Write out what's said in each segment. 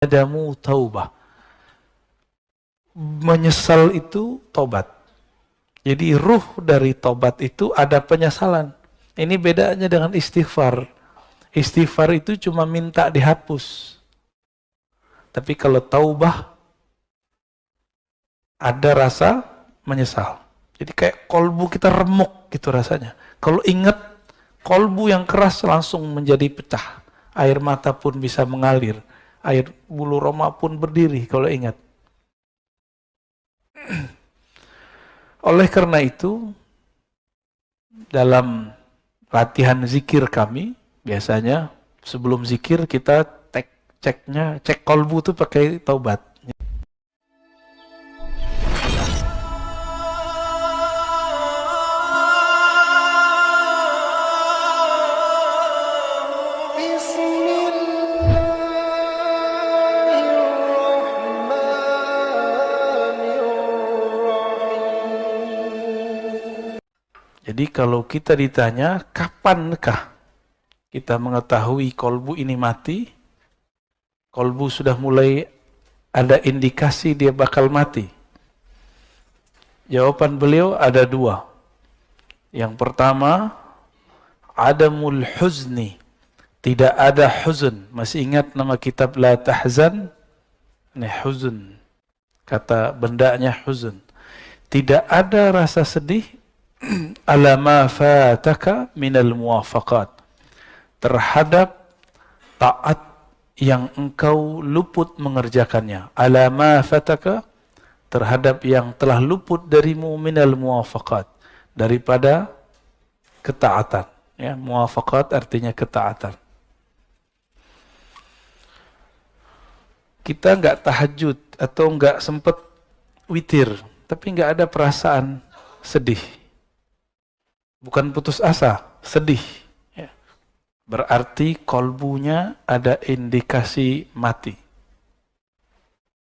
Nadamu taubah. Menyesal itu tobat. Jadi ruh dari tobat itu ada penyesalan. Ini bedanya dengan istighfar. Istighfar itu cuma minta dihapus. Tapi kalau taubah ada rasa menyesal. Jadi kayak kolbu kita remuk gitu rasanya. Kalau ingat kolbu yang keras langsung menjadi pecah. Air mata pun bisa mengalir. Air bulu roma pun berdiri kalau ingat. Oleh karena itu, dalam latihan zikir kami, biasanya sebelum zikir kita cek kolbu itu pakai taubat. Jadi kalau kita ditanya, kapankah kita mengetahui kolbu ini mati? Kolbu sudah mulai ada indikasi dia bakal mati. Jawaban beliau ada dua. Yang pertama, adamul huzni. Tidak ada huzn. Masih ingat nama kitab La Tahzan? Ini huzn. Kata bendanya huzn. Tidak ada rasa sedih ala ma fataka minal muwafaqat, terhadap taat yang engkau luput mengerjakannya. Ala ma fataka, terhadap yang telah luput darimu minal muwafaqat, daripada ketaatan. Ya, muwafaqat artinya ketaatan. Kita enggak tahajud atau enggak sempat witir, tapi enggak ada perasaan sedih. Bukan putus asa, sedih. Ya. Berarti kolbunya ada indikasi mati.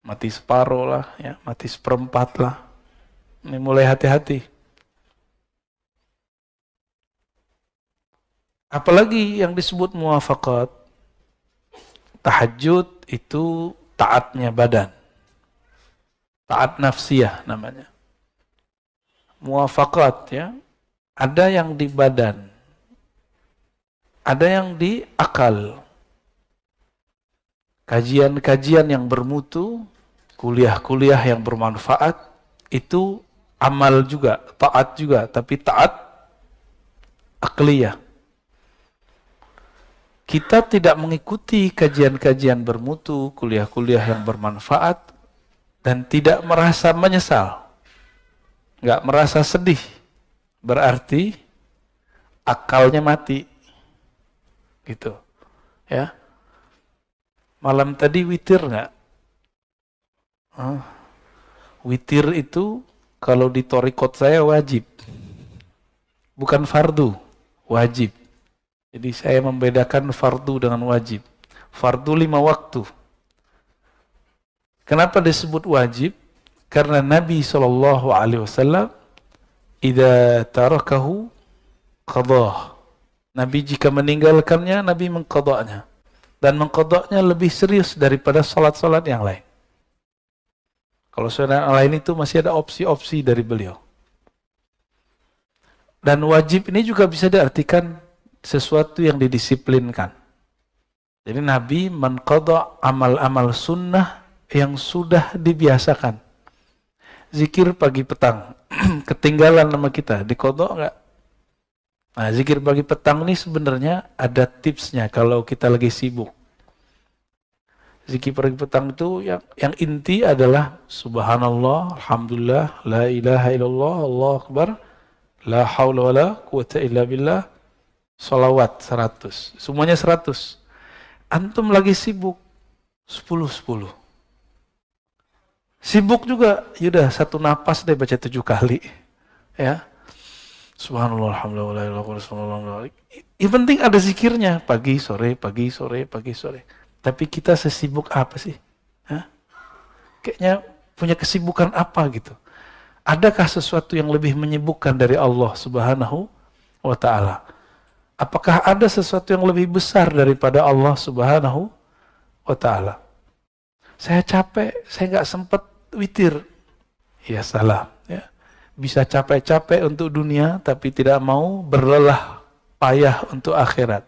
Mati separuh lah, ya, mati seperempat lah. Ini mulai hati-hati. Apalagi yang disebut muwafaqat. Tahajud itu taatnya badan. Taat nafsiyah namanya. Muwafaqat, ya. Ada yang di badan, ada yang di akal. Kajian-kajian yang bermutu, kuliah-kuliah yang bermanfaat, itu amal juga, taat juga, tapi taat akliyah. Kita tidak mengikuti kajian-kajian bermutu, kuliah-kuliah yang bermanfaat, dan tidak merasa menyesal, nggak merasa sedih. Berarti akalnya mati, gitu, ya. Malam tadi witir nggak? Witir itu kalau di thorikot saya wajib, bukan fardu, wajib. Jadi saya membedakan fardu dengan wajib. Fardu 5 waktu. Kenapa disebut wajib? Karena Nabi SAW idza tarakahu qadah. Nabi jika meninggalkannya, Nabi mengqadanya. Dan mengqadanya lebih serius daripada salat-salat yang lain. Kalau salat yang lain itu masih ada opsi-opsi dari beliau. Dan wajib ini juga bisa diartikan sesuatu yang didisiplinkan. Jadi Nabi mengqada amal-amal sunnah yang sudah dibiasakan. Zikir pagi petang, ketinggalan nama kita, dikodok enggak? Nah, zikir pagi petang ini sebenarnya ada tipsnya kalau kita lagi sibuk. Zikir pagi petang itu yang inti adalah subhanallah, alhamdulillah, la ilaha illallah, Allahu akbar, la haula wala quwata illa billah, salawat 100. Semuanya 100. Antum lagi sibuk, 10-10. Sibuk juga, yaudah satu napas deh baca 7 kali, ya. Subhanallah, alhamdulillah, walhamdulillah. Yang penting ada zikirnya, pagi, sore, pagi, sore, pagi, sore. Tapi kita sesibuk apa sih? Hah? Kayaknya punya kesibukan apa gitu. Adakah sesuatu yang lebih menyibukkan dari Allah Subhanahu wa Ta'ala? Apakah ada sesuatu yang lebih besar daripada Allah Subhanahu wa Ta'ala? Saya capek, saya nggak sempat witir. Ya salah. Ya. Bisa capek-capek untuk dunia, tapi tidak mau berlelah payah untuk akhirat.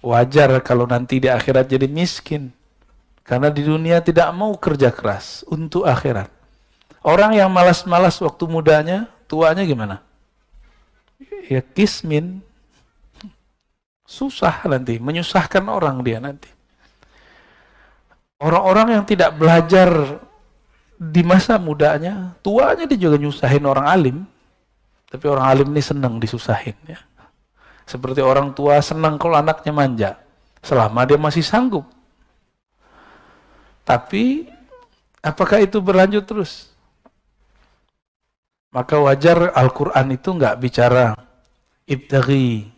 Wajar kalau nanti di akhirat jadi miskin. Karena di dunia tidak mau kerja keras untuk akhirat. Orang yang malas-malas waktu mudanya, tuanya gimana? Ya kismin. Susah nanti, menyusahkan orang dia nanti. Orang-orang yang tidak belajar di masa mudanya, tuanya dia juga nyusahin orang alim. Tapi orang alim ini senang disusahin. Ya. Seperti orang tua senang kalau anaknya manja. Selama dia masih sanggup. Tapi, apakah itu berlanjut terus? Maka wajar Al-Quran itu nggak bicara ibtaghi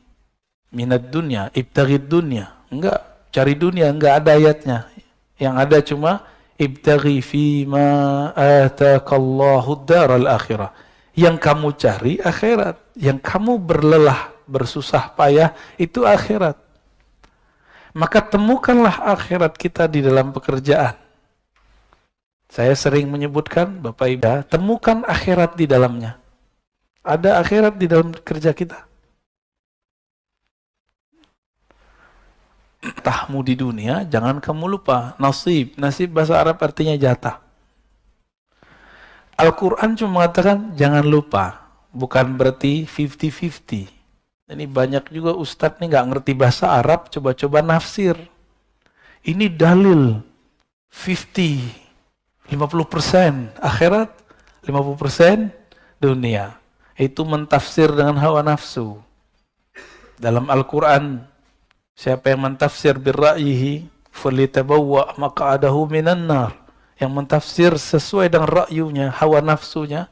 minat dunia, ibtaghi dunia. Enggak, cari dunia, enggak ada ayatnya. Yang ada cuma ibtaghi fima atakallahu daral akhirah. Yang kamu cari akhirat, yang kamu berlelah, bersusah payah itu akhirat. Maka temukanlah akhirat kita di dalam pekerjaan. Saya sering menyebutkan, Bapak Ibu, temukan akhirat di dalamnya. Ada akhirat di dalam kerja kita. Tahmu di dunia, jangan kamu lupa. Nasib. Nasib bahasa Arab artinya jatah. Al-Quran cuma mengatakan, jangan lupa. Bukan berarti 50-50. Ini banyak juga ustadz nih nggak ngerti bahasa Arab, coba-coba nafsir. Ini dalil 50% akhirat, 50% dunia. Itu mentafsir dengan hawa nafsu. Dalam Al-Quran, siapa yang mentafsir birra'yihi falitabawwa maq'adahu minan nar. Yang mentafsir sesuai dengan ra'yunya, hawa nafsunya,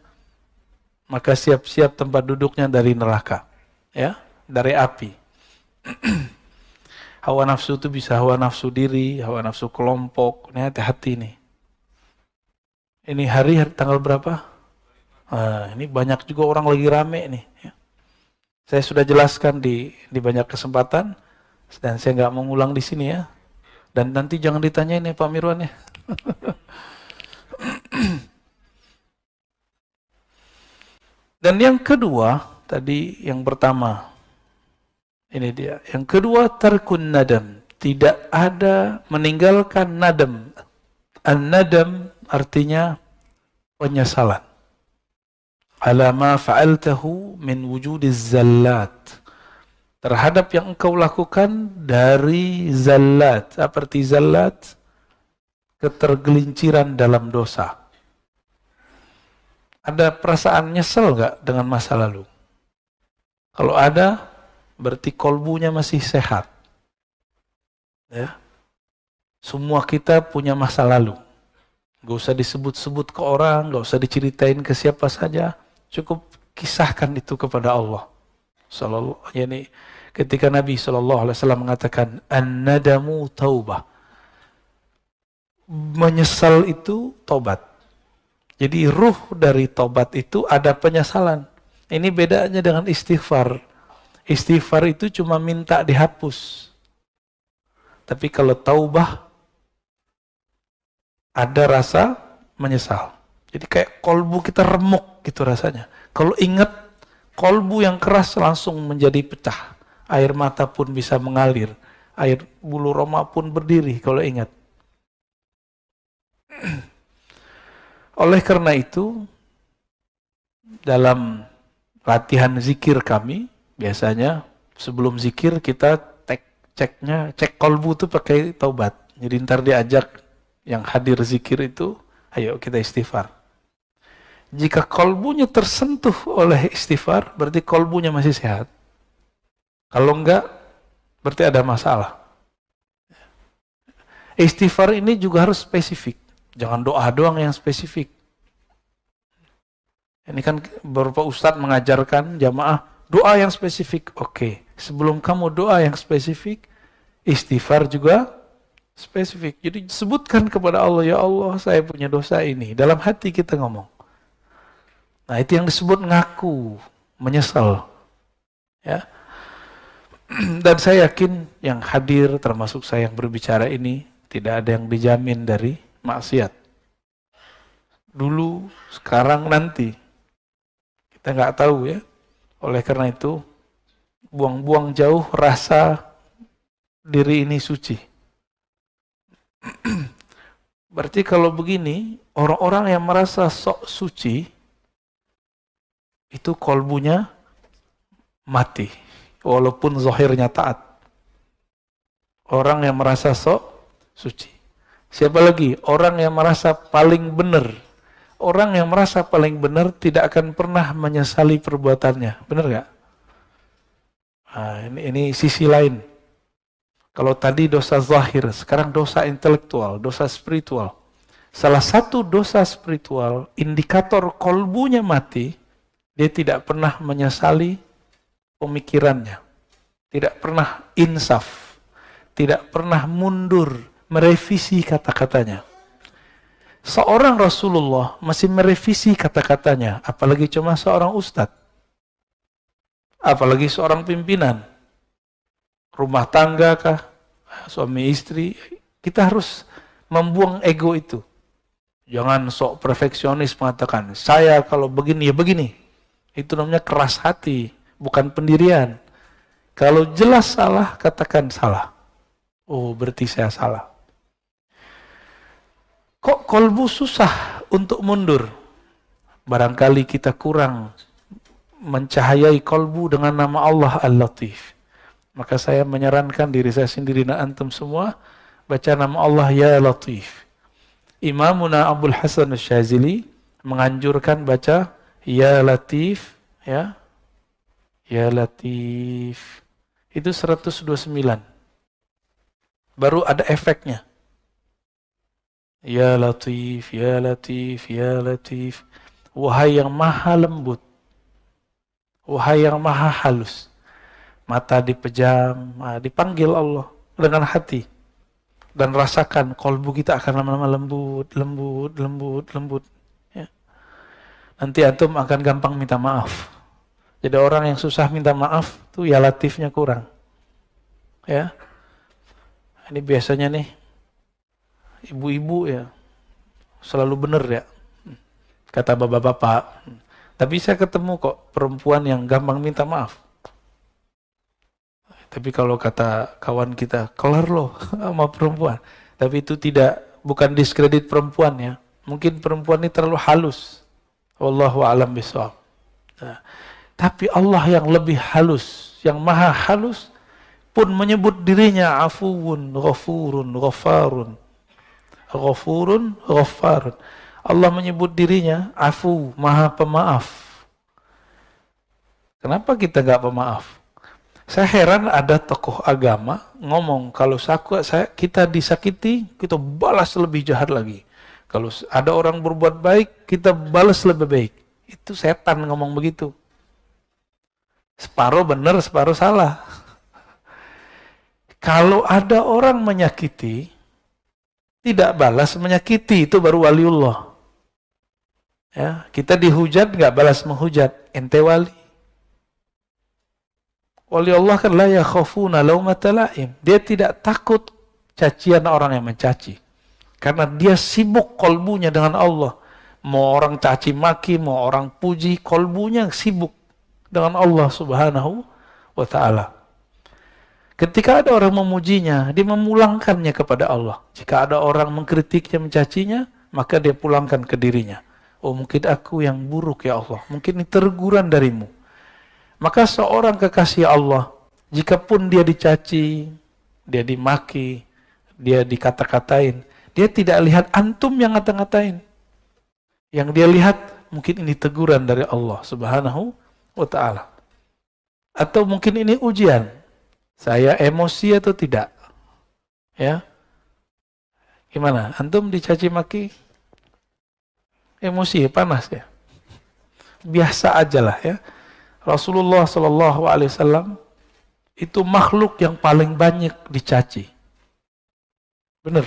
maka siap-siap tempat duduknya dari neraka. Ya, dari api. Hawa nafsu itu bisa hawa nafsu diri, hawa nafsu kelompok. Ini hati-hati nih. Ini hari tanggal berapa? Ini banyak juga orang lagi rame nih. Ya. Saya sudah jelaskan di banyak kesempatan dan saya nggak mengulang di sini ya. Dan nanti jangan ditanyain ya Pak Mirwan ya. Dan yang kedua, tadi yang pertama, ini dia. Yang kedua, tarkun nadam. Tidak ada meninggalkan nadam. An-nadam artinya penyesalan. Ala ma fa'altahu min wujudiz zallat. Terhadap yang engkau lakukan dari zallat. Apa arti zallat? Ketergelinciran dalam dosa. Ada perasaan nyesel nggak dengan masa lalu? Kalau ada, berarti kolbunya masih sehat. Ya. Semua kita punya masa lalu. Gak usah disebut-sebut ke orang, gak usah diceritain ke siapa saja. Cukup kisahkan itu kepada Allah. Yani ketika Nabi SAW mengatakan, an-nadamu taubah. Menyesal itu tobat. Jadi ruh dari tobat itu ada penyesalan. Ini bedanya dengan istighfar. Istighfar itu cuma minta dihapus. Tapi kalau taubah, ada rasa menyesal. Jadi kayak kolbu kita remuk gitu rasanya. Kalau ingat, kolbu yang keras langsung menjadi pecah. Air mata pun bisa mengalir. Air bulu roma pun berdiri kalau ingat. Oleh karena itu, dalam latihan zikir kami, biasanya sebelum zikir kita cek kolbu itu pakai taubat. Jadi ntar diajak yang hadir zikir itu, ayo kita istighfar. Jika kolbunya tersentuh oleh istighfar, berarti kolbunya masih sehat. Kalau enggak, berarti ada masalah. Istighfar ini juga harus spesifik. Jangan doa doang yang spesifik. Ini kan beberapa ustadz mengajarkan jamaah doa yang spesifik. Oke, sebelum kamu doa yang spesifik, istighfar juga spesifik. Jadi sebutkan kepada Allah, ya Allah saya punya dosa ini. Dalam hati kita ngomong. Nah itu yang disebut ngaku, menyesal. Ya. Dan saya yakin yang hadir termasuk saya yang berbicara ini, Tidak ada yang dijamin dari maksiat. Dulu, sekarang, nanti. Kita nggak tahu ya. Oleh karena itu, buang-buang jauh rasa diri ini suci. Berarti kalau begini, orang-orang yang merasa sok suci, itu kolbunya mati. Walaupun zahirnya taat. Orang yang merasa sok suci. Siapa lagi? Orang yang merasa paling benar. Orang yang merasa paling benar tidak akan pernah menyesali perbuatannya. Benar nggak? Nah, ini sisi lain. Kalau tadi dosa zahir, sekarang dosa intelektual, dosa spiritual. Salah satu dosa spiritual, indikator kolbunya mati, dia tidak pernah menyesali pemikirannya. Tidak pernah insaf. Tidak pernah mundur, merevisi kata-katanya. Seorang Rasulullah masih merevisi kata-katanya, apalagi cuma seorang ustadz. Apalagi seorang pimpinan. Rumah tangga kah, suami istri, kita harus membuang ego itu. Jangan sok perfeksionis mengatakan, saya kalau begini ya begini. Itu namanya keras hati, bukan pendirian. Kalau jelas salah, katakan salah. Oh, berarti saya salah. Kok kolbu susah untuk mundur? Barangkali kita kurang mencahayai kolbu dengan nama Allah Al-Latif. Maka saya menyarankan diri saya sendiri dan antum semua baca nama Allah Ya Latif. Imamuna Abdul Hasan Asy-Syadzili menganjurkan baca Ya Latif, ya. Ya Latif. Itu 129. Baru ada efeknya. Ya Latif, Ya Latif, Ya Latif. Wahai yang maha lembut. Wahai yang maha halus. Mata dipejam, dipanggil Allah dengan hati. Dan rasakan kolbu kita akan lama-lama lembut, lembut, lembut, lembut. Ya. Nanti antum akan gampang minta maaf. Jadi orang yang susah minta maaf, tuh ya latifnya kurang. Ya. Ini biasanya nih, ibu-ibu ya, selalu benar ya. Kata bapak-bapak. Tapi saya ketemu kok perempuan yang gampang minta maaf. Tapi kalau kata kawan kita, kelar loh sama perempuan. Tapi itu bukan diskredit perempuan ya. Mungkin perempuan ini terlalu halus. Wallahu a'lam bishawab. Nah, tapi Allah yang lebih halus, yang maha halus, pun menyebut dirinya afuwun, ghafurun, ghafarun. Ghafurun, ghafarun. Allah menyebut dirinya afu, maha pemaaf. Kenapa kita nggak pemaaf? Saya heran ada tokoh agama ngomong kalau kita disakiti, kita balas lebih jahat lagi. Kalau ada orang berbuat baik, kita balas lebih baik. Itu setan ngomong begitu. Separuh benar, separuh salah. Kalau ada orang menyakiti, tidak balas menyakiti, itu baru waliullah. Ya, kita dihujat nggak balas menghujat, ente wali. Wali Allah kan la yakhafuna laumata laim. Dia tidak takut cacian orang yang mencaci. Karena dia sibuk kolbunya dengan Allah. Mau orang caci maki, mau orang puji, kolbunya sibuk dengan Allah Subhanahu wa ta'ala. Ketika ada orang memujinya, dia memulangkannya kepada Allah. Jika ada orang mengkritiknya, mencacinya, maka dia pulangkan ke dirinya. Oh, mungkin aku yang buruk ya Allah. Mungkin ini teguran darimu. Maka seorang kekasih Allah, jikapun dia dicaci, dia dimaki, dia dikata-katain, dia tidak lihat antum yang ngata-ngatain. Yang dia lihat, mungkin ini teguran dari Allah Subhanahu wa ta'ala. Atau mungkin ini ujian. Saya emosi atau tidak? Ya. Gimana? Antum dicaci maki? Emosi, panas ya? Biasa aja lah ya. Rasulullah SAW itu makhluk yang paling banyak dicaci. Benar.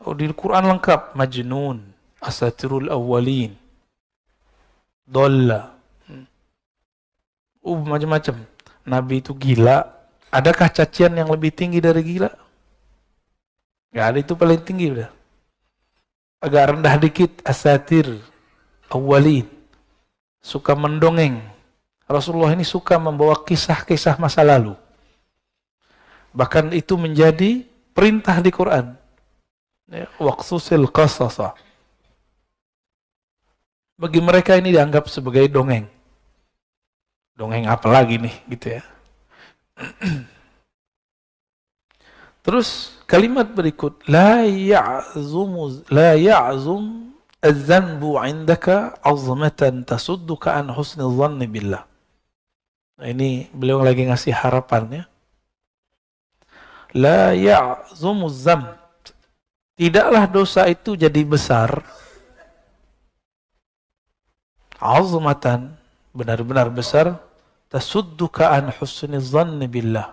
Oh, di Quran lengkap. Majnun, asatirul awwalin, dolla. Macam-macam. Nabi itu gila. Adakah cacian yang lebih tinggi dari gila? Nggak ada, itu paling tinggi udah. Agak rendah dikit, asatir awwalin. Suka mendongeng. Rasulullah ini suka membawa kisah-kisah masa lalu. Bahkan itu menjadi perintah di Quran. Waqsusil qasasa. Bagi mereka ini dianggap sebagai dongeng. Dongeng apa lagi nih, gitu ya. Terus kalimat berikut, la ya'zum az-zanbu 'indaka 'azmatan tasudduka an husnil dhanni billah. Nah, ini beliau lagi ngasih harapannya. La ya'zumu az-zamb. Tidaklah dosa itu jadi besar. 'azmatan, benar-benar besar, tasudduka an husnil dhanni billah.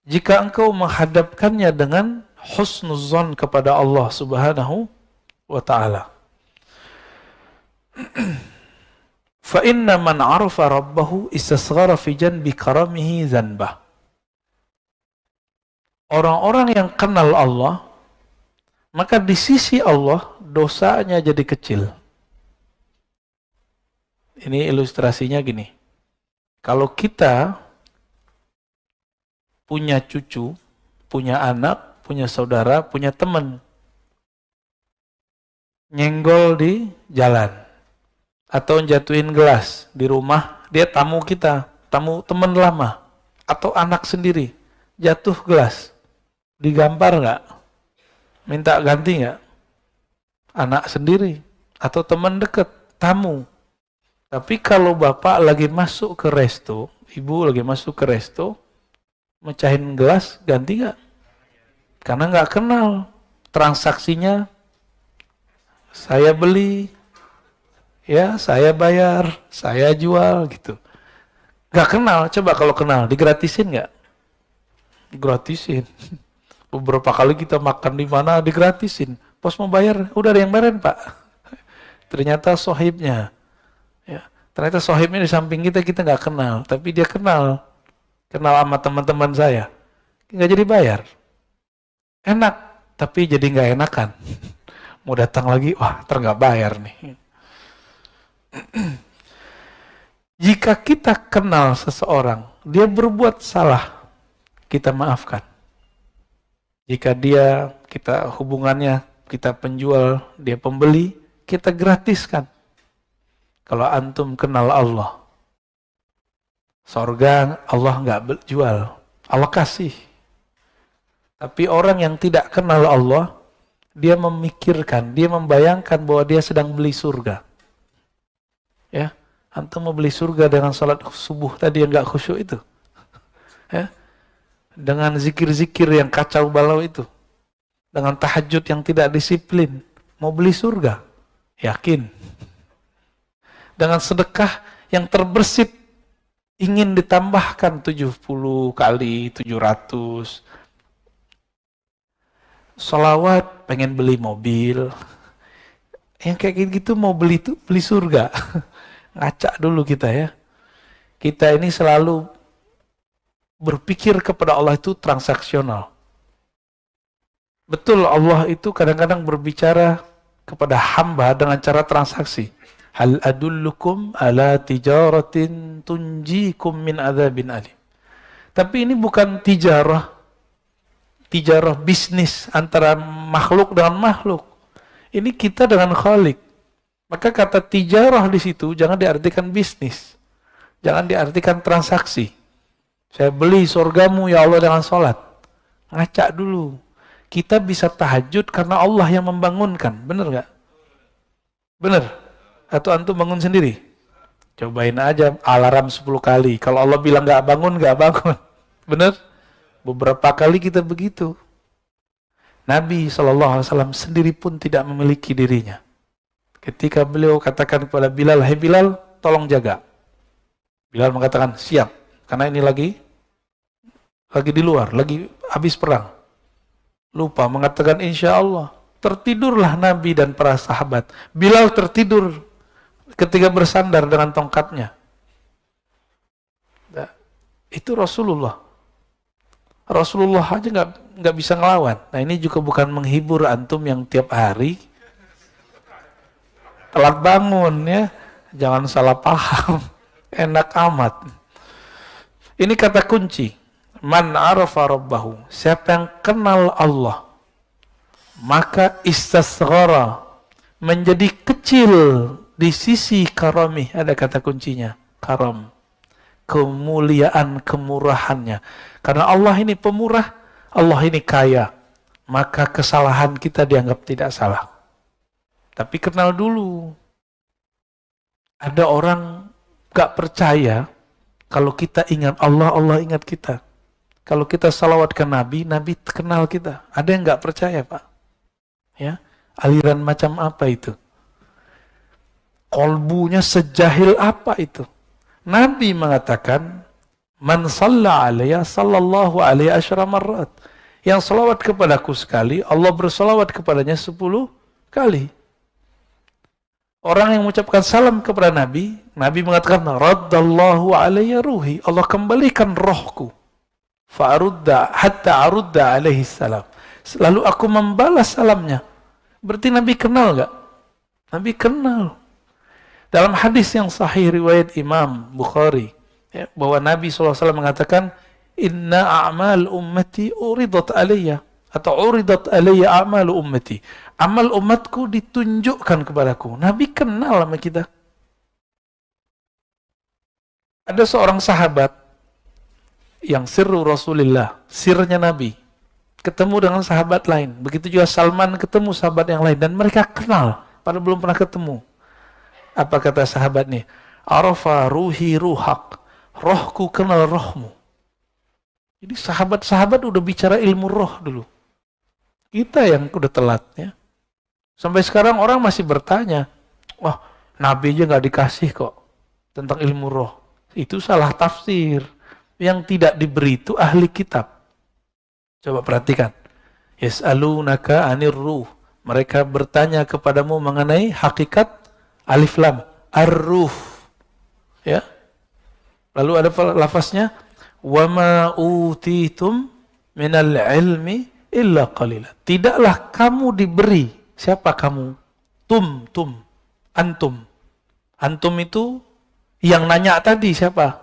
Jika engkau menghadapkannya dengan husnuzan kepada Allah Subhanahu wa ta'ala. Fa inna man 'arafa rabbahu istasghara fi janbi karamihi zanbah. Orang-orang yang kenal Allah, maka di sisi Allah dosanya jadi kecil. Ini ilustrasinya gini. Kalau kita punya cucu, punya anak, punya saudara, punya teman, nyenggol di jalan, atau jatuhin gelas di rumah, dia tamu kita, tamu teman lama, atau anak sendiri, jatuh gelas, digampar nggak? Minta ganti nggak? Anak sendiri, atau teman dekat, tamu. Tapi kalau bapak lagi masuk ke resto, ibu lagi masuk ke resto, mecahin gelas, ganti nggak? Karena nggak kenal. Transaksinya, saya beli, ya saya bayar, saya jual, gitu. Nggak kenal. Coba kalau kenal, digratisin nggak? Digratisin. Beberapa kali kita makan di mana, digratisin. Pas mau bayar, udah ada yang bayarin, Pak. Ternyata sohibnya. Ya, ternyata sohibnya di samping kita nggak kenal. Tapi dia kenal sama teman-teman saya, nggak jadi bayar. Enak, tapi jadi nggak enakan. Mau datang lagi, wah nggak bayar nih. Jika kita kenal seseorang, dia berbuat salah, kita maafkan. Jika kita hubungannya, kita penjual, dia pembeli, kita gratiskan. Kalau antum kenal Allah, sorga Allah nggak jual, Allah kasih. Tapi orang yang tidak kenal Allah, dia memikirkan, dia membayangkan bahwa dia sedang beli surga. Ya, antum mau beli surga dengan salat subuh tadi yang nggak khusyuk itu, ya, dengan zikir-zikir yang kacau balau itu, dengan tahajud yang tidak disiplin, mau beli surga, yakin? Dengan sedekah yang terbersit, ingin ditambahkan 70 kali 700. Sholawat, pengen beli mobil. Yang kayak gitu mau beli surga. Ngaca dulu kita ya. Kita ini selalu berpikir kepada Allah itu transaksional. Betul, Allah itu kadang-kadang berbicara kepada hamba dengan cara transaksi. Hal adullukum ala tijaratin tunjikum min adzabin alim. Tapi ini bukan tijarah bisnis antara makhluk dengan makhluk. Ini kita dengan Khalik. Maka kata tijarah di situ jangan diartikan bisnis. Jangan diartikan transaksi. Saya beli surgamu ya Allah dengan sholat. Ngaca dulu. Kita bisa tahajud karena Allah yang membangunkan. Benar nggak? Benar. Atau antum bangun sendiri? Cobain aja alarm 10 kali. Kalau Allah bilang nggak bangun, nggak bangun. Benar? Beberapa kali kita begitu. Nabi SAW sendiri pun tidak memiliki dirinya. Ketika beliau katakan kepada Bilal, "Hai Bilal, tolong jaga." Bilal mengatakan, "Siap." Karena ini lagi di luar, lagi habis perang. Lupa mengatakan insya Allah. Tertidurlah Nabi dan para sahabat. Bilal tertidur ketika bersandar dengan tongkatnya. Nah, itu Rasulullah. Rasulullah aja nggak bisa ngelawan. Nah ini juga bukan menghibur antum yang tiap hari telat bangun ya. Jangan salah paham. Enak amat. Ini kata kunci. Man arafa rabbahu. Siapa yang kenal Allah, maka istasghara, menjadi kecil di sisi karamih. Ada kata kuncinya. Karam. Kemuliaan, kemurahannya. Karena Allah ini pemurah, Allah ini kaya. Maka kesalahan kita dianggap tidak salah. Tapi kenal dulu. Ada orang gak percaya kalau kita ingat Allah, Allah ingat kita. Kalau kita salawat ke Nabi, Nabi kenal kita. Ada yang gak percaya, Pak? Ya, aliran macam apa itu? Kolbunya sejahil apa itu? Nabi mengatakan, man shalla alayya sallallahu alaihi asyara marrat. Yang salawat kepadaku sekali, Allah bersalawat kepadanya 10 kali. Orang yang mengucapkan salam kepada Nabi, Nabi mengatakan, raddallahu alayya ruhi. Allah kembalikan rohku. Fa'arudda hatta arudda alaihi salam. Lalu aku membalas salamnya. Berarti Nabi kenal gak? Nabi kenal. Dalam hadis yang sahih riwayat Imam Bukhari, ya, bahwa Nabi SAW mengatakan, inna a'mal ummati uridat alayya. Atau uridat alayya a'mal ummati. Amal umatku ditunjukkan kepadaku. Nabi kenal sama kita. Ada seorang sahabat yang sirru Rasulullah, sirnya Nabi, ketemu dengan sahabat lain. Begitu juga Salman ketemu sahabat yang lain. Dan mereka kenal, padahal belum pernah ketemu. Apa kata sahabat nih? Arafa ruhi ruhak. Rohku kenal rohmu. Jadi sahabat-sahabat udah bicara ilmu roh dulu. Kita yang udah telat ya. Sampai sekarang orang masih bertanya, wah Nabi aja gak dikasih kok tentang ilmu roh. Itu salah tafsir. Yang tidak diberi itu ahli kitab. Coba perhatikan. Yas'alunaka anir ruh. Mereka bertanya kepadamu mengenai hakikat alif lam. Ar-ruh. Ya. Lalu ada lafaznya. وَمَا أُوتِيتُمْ مِنَ الْعِلْمِ إِلَّا قَلِيلًا. Tidaklah kamu diberi. Siapa kamu? Antum. Antum itu yang nanya tadi siapa?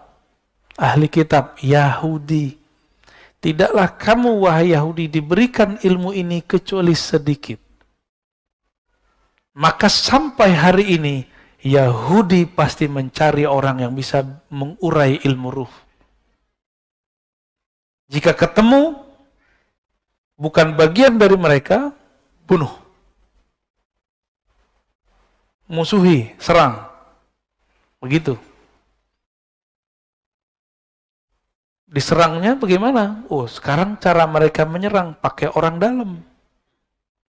Ahli kitab, Yahudi. Tidaklah kamu, wahai Yahudi, diberikan ilmu ini kecuali sedikit. Maka sampai hari ini, Yahudi pasti mencari orang yang bisa mengurai ilmu ruh. Jika ketemu, bukan bagian dari mereka, bunuh. Musuhi, serang. Begitu. Diserangnya bagaimana? Oh, sekarang cara mereka menyerang pakai orang dalam.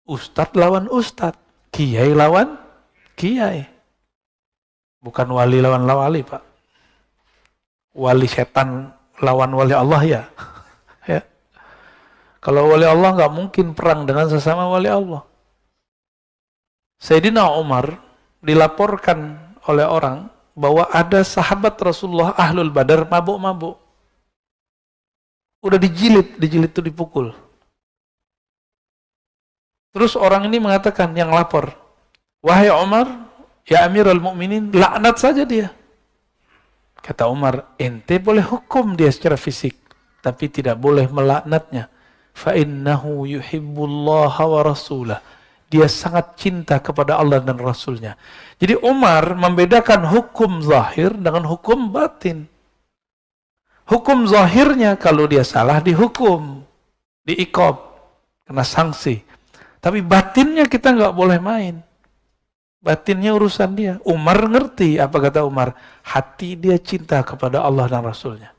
Ustadz lawan ustadz. Kiai lawan kiai. Bukan wali lawan wali, Pak. Wali setan lawan wali Allah ya. Ya. Kalau wali Allah nggak mungkin perang dengan sesama wali Allah. Sayyidina Umar dilaporkan oleh orang bahwa ada sahabat Rasulullah Ahlul Badar mabuk-mabuk. Udah dijilid itu dipukul. Terus orang ini mengatakan, yang lapor, wahai Umar, ya Amirul Mukminin, laknat saja dia. Kata Umar, ente boleh hukum dia secara fisik, tapi tidak boleh melaknatnya. Fa innahu yuhibbullaha wa rasulah. Dia sangat cinta kepada Allah dan Rasulnya. Jadi Umar membedakan hukum zahir dengan hukum batin. Hukum zahirnya kalau dia salah dihukum, diiqab, kena sanksi. Tapi batinnya kita nggak boleh main. Batinnya urusan dia. Umar ngerti, apa kata Umar? Hati dia cinta kepada Allah dan Rasulnya.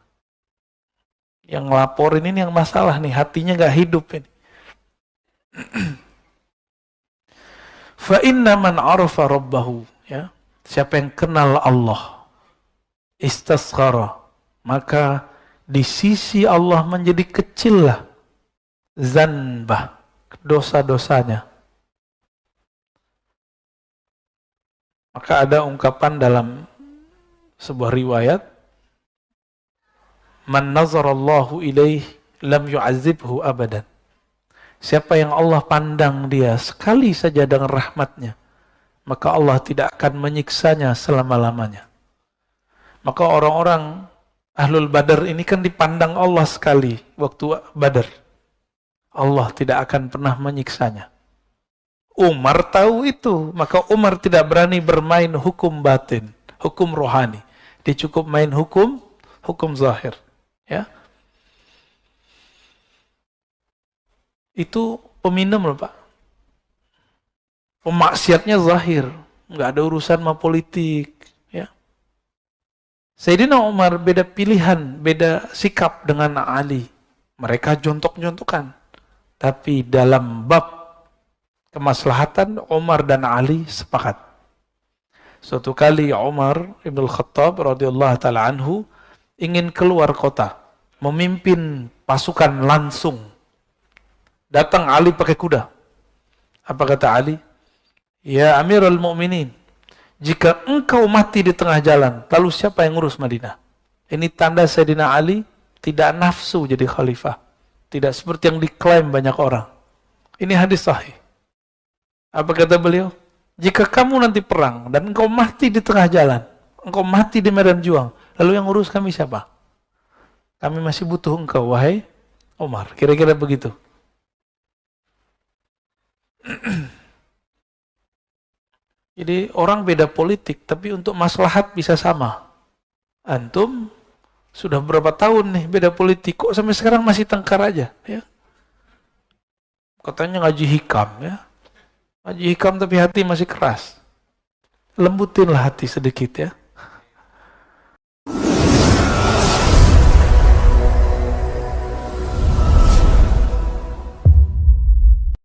Yang ngelaporin ini yang masalah nih, hatinya nggak hidup ini. Fa inna man arafa rabbahu, ya. Siapa yang kenal Allah, istasghara, maka di sisi Allah menjadi kecillah zanbah, dosa-dosanya. Maka ada ungkapan dalam sebuah riwayat, man nazarallahu ilaih lam yu'adzibhu abadan. Siapa yang Allah pandang dia sekali saja dengan rahmatnya, maka Allah tidak akan menyiksanya selama-lamanya. Maka orang-orang Ahlul Badar ini kan dipandang Allah sekali waktu Badar. Allah tidak akan pernah menyiksanya. Umar tahu itu, maka Umar tidak berani bermain hukum batin, hukum rohani. Dia cukup main hukum zahir. Ya. Itu peminum loh Pak. Pemaksiatnya zahir, nggak ada urusan sama politik. Ya. Sayyidina Umar beda pilihan, beda sikap dengan Ali. Mereka jontok-jontokan. Tapi dalam bab kemaslahatan, Umar dan Ali sepakat. Suatu kali Umar Ibn Khattab radhiyallahu ta'ala anhu ingin keluar kota, memimpin pasukan langsung. Datang Ali pakai kuda. Apa kata Ali? Ya Amirul Mu'minin, jika engkau mati di tengah jalan, lalu siapa yang ngurus Madinah? Ini tanda Sayyidina Ali tidak nafsu jadi khalifah. Tidak seperti yang diklaim banyak orang. Ini hadis sahih. Apa kata beliau? Jika kamu nanti perang dan engkau mati di tengah jalan, engkau mati di medan juang, lalu yang ngurus kami siapa? Kami masih butuh engkau, wahai Umar. Kira-kira begitu. Jadi orang beda politik, tapi untuk maslahat bisa sama. Antum sudah berapa tahun nih beda politik, kok sampai sekarang masih tengkar aja? Ya. Katanya ngaji hikam, ya. Ngaji hikam tapi hati masih keras. Lembutinlah hati sedikit ya.